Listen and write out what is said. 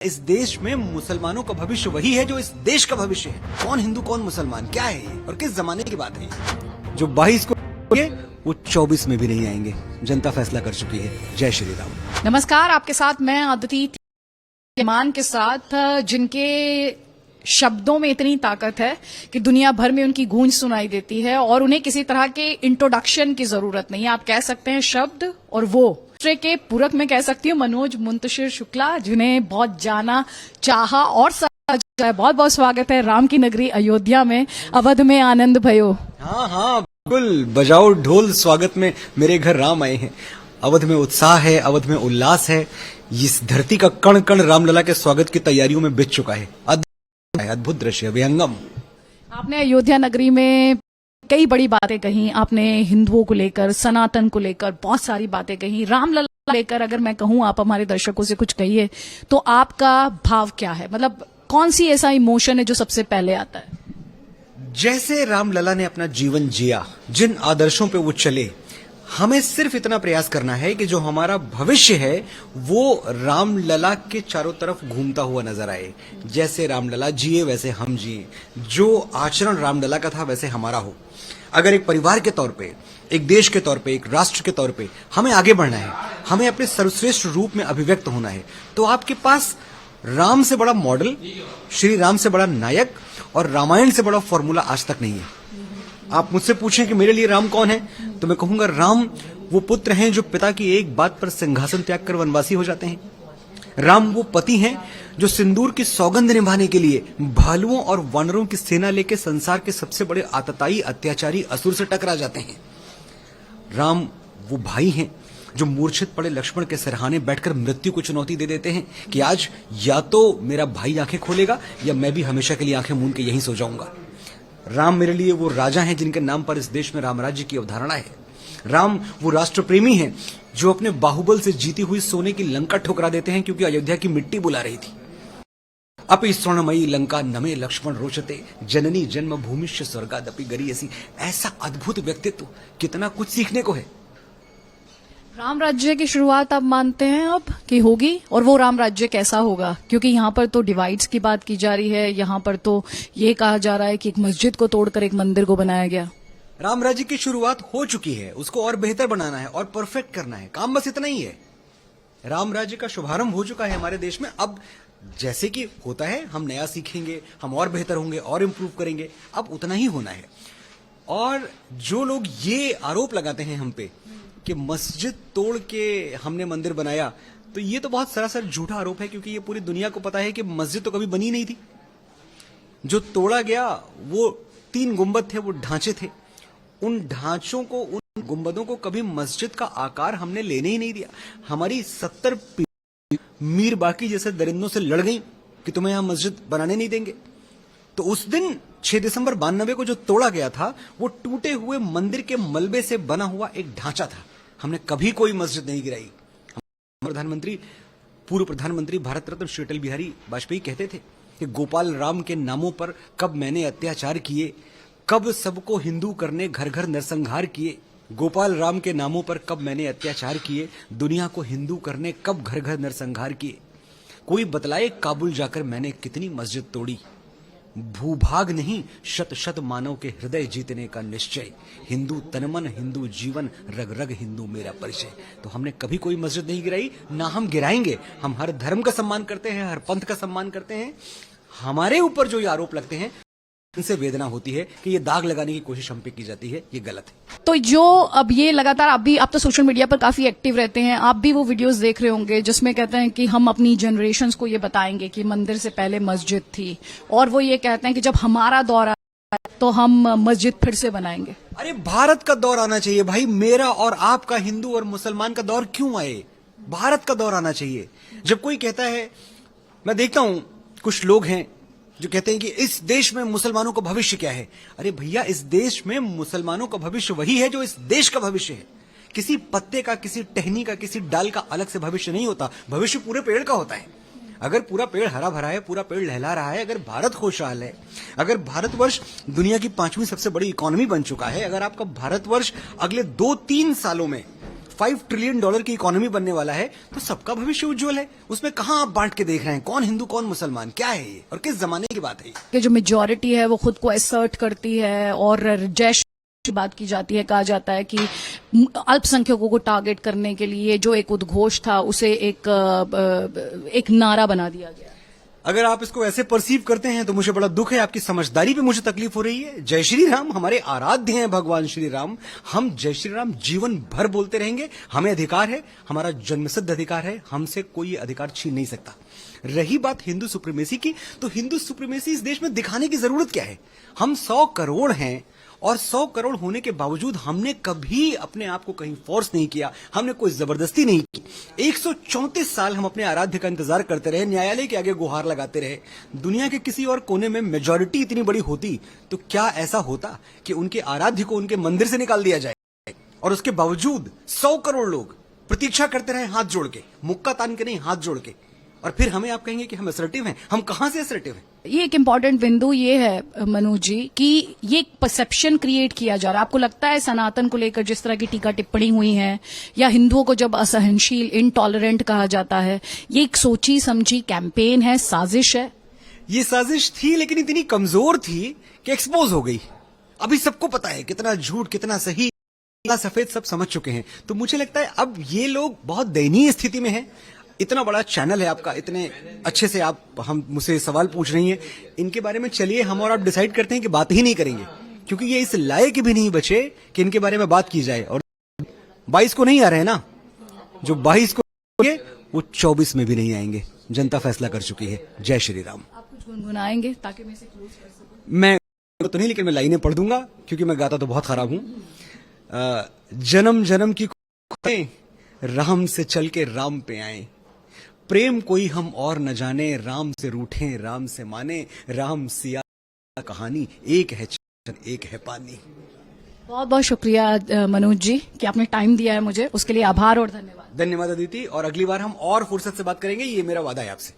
इस देश में मुसलमानों का भविष्य वही है जो इस देश का भविष्य है। कौन हिंदू कौन मुसलमान, क्या है ये और किस जमाने की बात है ये? जो 22 को वो 24 में भी नहीं आएंगे। जनता फैसला कर चुकी है। जय श्री राम। नमस्कार, आपके साथ मैं अदिति मान के साथ, जिनके शब्दों में इतनी ताकत है कि दुनिया भर में उनकी गूंज सुनाई देती है और उन्हें किसी तरह के इंट्रोडक्शन की जरूरत नहीं है। आप कह सकते हैं शब्द और वो दूसरे के पूरक में कह सकती हूँ मनोज मुंतशिर शुक्ला, जिन्हें बहुत जाना चाहा और बहुत बहुत स्वागत है राम की नगरी अयोध्या में। अवध में आनंद भयो। हाँ बिल्कुल, बजाओ ढोल, स्वागत में मेरे घर राम आए हैं। अवध में उत्साह है, अवध में उल्लास है। इस धरती का कण कण रामलला के स्वागत की तैयारियों में बिछ चुका है। अद्भुत दृश्य, विहंगम। आपने अयोध्या नगरी में कई बड़ी बातें कही। आपने हिंदुओं को लेकर, सनातन को लेकर बहुत सारी बातें कही। रामलला लेकर अगर मैं कहूं, आप हमारे दर्शकों से कुछ कहिए तो आपका भाव क्या है? मतलब कौन सी ऐसा इमोशन है जो सबसे पहले आता है? जैसे रामलला ने अपना जीवन जिया, जिन आदर्शों पे वो चले, हमें सिर्फ इतना प्रयास करना है कि जो हमारा भविष्य है वो रामलला के चारों तरफ घूमता हुआ नजर आए। जैसे रामलला जिए वैसे हम जिए, जो आचरण रामलला का था वैसे हमारा हो। अगर एक परिवार के तौर पे, एक देश के तौर पे, एक राष्ट्र के तौर पे हमें आगे बढ़ना है, हमें अपने सर्वश्रेष्ठ रूप में अभिव्यक्त होना है, तो आपके पास राम से बड़ा मॉडल, श्री राम से बड़ा नायक और रामायण से बड़ा फॉर्मूला आज तक नहीं है। आप मुझसे पूछें कि मेरे लिए राम कौन है, तो मैं कहूंगा राम वो पुत्र हैं जो पिता की एक बात पर सिंहासन त्याग कर वनवासी हो जाते हैं। राम वो पति हैं जो सिंदूर की सौगंध निभाने के लिए भालुओं और वानरों की सेना लेकर संसार के सबसे बड़े आतताई अत्याचारी असुर से टकरा जाते हैं। राम वो भाई हैं जो मूर्छित पड़े लक्ष्मण के सिरहाने बैठकर मृत्यु को चुनौती दे देते हैं कि आज या तो मेरा भाई आंखें खोलेगा या मैं भी हमेशा के लिए आंखें मूंद के यहीं सो जाऊंगा। राम मेरे लिए वो राजा हैं जिनके नाम पर इस देश में रामराज्य की अवधारणा है। राम वो राष्ट्र प्रेमी हैं जो अपने बाहुबल से जीती हुई सोने की लंका ठुकरा देते हैं क्योंकि अयोध्या की मिट्टी बुला रही थी। अपि स्वर्णमयी लंका नमे लक्ष्मण रोचते, जननी जन्मभूमिश्च स्वर्गादपि गरीयसी। ऐसा अद्भुत व्यक्तित्व, कितना कुछ सीखने को है। राम राज्य की शुरुआत आप मानते हैं अब कि होगी? और वो राम राज्य कैसा होगा? क्योंकि यहाँ पर तो डिवाइड्स की बात की जा रही है, यहाँ पर तो ये कहा जा रहा है कि एक मस्जिद को तोड़कर एक मंदिर को बनाया गया। राम राज्य की शुरुआत हो चुकी है, उसको और बेहतर बनाना है और परफेक्ट करना है। काम बस इतना ही है। राम राज्य का शुभारंभ हो चुका है हमारे देश में। अब जैसे कि होता है, हम नया सीखेंगे, हम और बेहतर होंगे और इंप्रूव करेंगे। अब उतना ही होना है। और जो लोग ये आरोप लगाते हैं हम पे कि मस्जिद तोड़ के हमने मंदिर बनाया, तो ये तो बहुत सरासर झूठा आरोप है, क्योंकि ये पूरी दुनिया को पता है कि मस्जिद तो कभी बनी नहीं थी। जो तोड़ा गया वो 3 गुंबद थे, वो ढांचे थे। उन ढांचों को, उन गुंबदों को कभी मस्जिद का आकार हमने लेने ही नहीं दिया। हमारी 70 मीर बाकी जैसे दरिंदों से लड़ गई कि तुम्हें यहां मस्जिद बनाने नहीं देंगे। तो उस दिन 6 दिसंबर 92 को जो तोड़ा गया था वो टूटे हुए मंदिर के मलबे से बना हुआ एक ढांचा था। हमने कभी कोई मस्जिद नहीं गिराई। पूर्व प्रधानमंत्री भारत रत्न श्री अटल बिहारी वाजपेयी कहते थे कि गोपाल राम के नामों पर कब मैंने अत्याचार किए, कब सबको हिंदू करने घर घर नरसंहार किए। गोपाल राम के नामों पर कब मैंने अत्याचार किए, दुनिया को हिंदू करने कब घर घर नरसंहार किए। कोई बतलाए काबुल जाकर मैंने कितनी मस्जिद तोड़ी। भूभाग नहीं, शत शत मानव के हृदय जीतने का निश्चय। हिंदू तनमन, हिंदू जीवन, रग रग हिंदू मेरा परिचय। तो हमने कभी कोई मस्जिद नहीं गिराई, ना हम गिराएंगे। हम हर धर्म का सम्मान करते हैं, हर पंथ का सम्मान करते हैं। हमारे ऊपर जो ये आरोप लगते हैं, इनसे वेदना होती है कि ये दाग लगाने की कोशिश हम पे की जाती है। ये गलत है। तो जो अब ये लगातार आप तो सोशल मीडिया पर काफी एक्टिव रहते हैं, आप भी वो वीडियोस देख रहे होंगे जिसमें कहते हैं कि हम अपनी जनरेशंस को ये बताएंगे कि मंदिर से पहले मस्जिद थी, और वो ये कहते हैं कि जब हमारा दौर आए तो हम मस्जिद फिर से बनाएंगे। अरे भारत का दौर आना चाहिए भाई। मेरा और आपका, हिंदू और मुसलमान का दौर क्यों आए? भारत का दौर आना चाहिए। जब कोई कहता है, मैं देखता हूं कुछ लोग हैं जो कहते हैं कि इस देश में मुसलमानों का भविष्य क्या है। अरे भैया, इस देश में मुसलमानों का भविष्य वही है जो इस देश का भविष्य है। किसी पत्ते का, किसी टहनी का, किसी डाल का अलग से भविष्य नहीं होता। भविष्य पूरे पेड़ का होता है। अगर पूरा पेड़ हरा भरा है, पूरा पेड़ लहला रहा है, अगर भारत खुशहाल है, अगर भारतवर्ष दुनिया की 5वीं सबसे बड़ी इकोनॉमी बन चुका है, अगर आपका भारतवर्ष अगले 2-3 सालों में $5 ट्रिलियन की इकोनॉमी बनने वाला है, तो सबका भविष्य उज्जवल है। उसमें कहां आप बांट के देख रहे हैं, कौन हिंदू कौन मुसलमान, क्या है ये और किस जमाने की बात है ये? कि जो मेजॉरिटी है वो खुद को असर्ट करती है और जय की बात की जाती है, कहा जाता है कि अल्पसंख्यकों को टारगेट करने के लिए जो एक उद्घोष था उसे एक नारा बना दिया गया। अगर आप इसको ऐसे परसीव करते हैं तो मुझे बड़ा दुख है, आपकी समझदारी पे मुझे तकलीफ हो रही है। जय श्री राम हमारे आराध्य हैं भगवान श्री राम, हम जय श्री राम जीवन भर बोलते रहेंगे। हमें अधिकार है, हमारा जन्मसिद्ध अधिकार है, हमसे कोई अधिकार छीन नहीं सकता। रही बात हिंदू सुप्रीमेसी की, तो हिंदू सुप्रीमेसी इस देश में दिखाने की जरूरत क्या है? हम 100 करोड़ हैं और 100 करोड़ होने के बावजूद हमने कभी अपने आप को कहीं फोर्स नहीं किया, हमने कोई जबरदस्ती नहीं की। 134 साल हम अपने आराध्य का इंतजार करते रहे, न्यायालय के आगे गुहार लगाते रहे। दुनिया के किसी और कोने में मेजॉरिटी इतनी बड़ी होती तो क्या ऐसा होता कि उनके आराध्य को उनके मंदिर से निकाल दिया जाए? और उसके बावजूद 100 करोड़ लोग प्रतीक्षा करते रहे, हाथ जोड़ के, मुक्का तान के नहीं, हाथ जोड़ के। और फिर हमें आप कहेंगे कि हम असर्टिव हैं। हम कहां से असर्टिव हैं? ये एक इम्पॉर्टेंट बिंदु ये है मनोज जी कि ये एक परसेप्शन क्रिएट किया जा रहा है। आपको लगता है सनातन को लेकर जिस तरह की टीका टिप्पणी हुई है या हिंदुओं को जब असहनशील इनटॉलरेंट कहा जाता है, ये एक सोची समझी कैंपेन है, साजिश है? ये साजिश थी लेकिन इतनी कमजोर थी कि एक्सपोज हो गई। अभी सबको पता है कितना झूठ कितना सही, काला सफेद सब समझ चुके हैं। तो मुझे लगता है अब ये लोग बहुत दयनीय स्थिति में हैं। इतना बड़ा चैनल है आपका, इतने अच्छे से आप हम मुझसे सवाल पूछ रही हैं, इनके बारे में चलिए हम और आप डिसाइड करते हैं कि बात ही नहीं करेंगे, क्योंकि ये इस लायक भी नहीं बचे कि इनके बारे में बात की जाए। और 22 को नहीं आ रहे हैं ना, जो 22 को वो 24 में भी नहीं आएंगे। जनता फैसला कर चुकी है। जय श्री राम। आप कुछ गुनगुनाएंगे ताकि मैं इसे क्लोज कर सकूं? मैं तो नहीं, लेकिन मैं लाइनें पढ़ दूंगा क्योंकि मैं गाता तो बहुत खराब हूं। जन्म जन्म की राम से चल के राम पे आए, प्रेम कोई हम और न जाने, राम से रूठे राम से माने, राम सिया कहानी, एक है चंदन एक है पानी। बहुत बहुत शुक्रिया मनोज जी कि आपने टाइम दिया है मुझे, उसके लिए आभार और धन्यवाद। धन्यवाद अदिति, और अगली बार हम और फुर्सत से बात करेंगे, ये मेरा वादा है आपसे।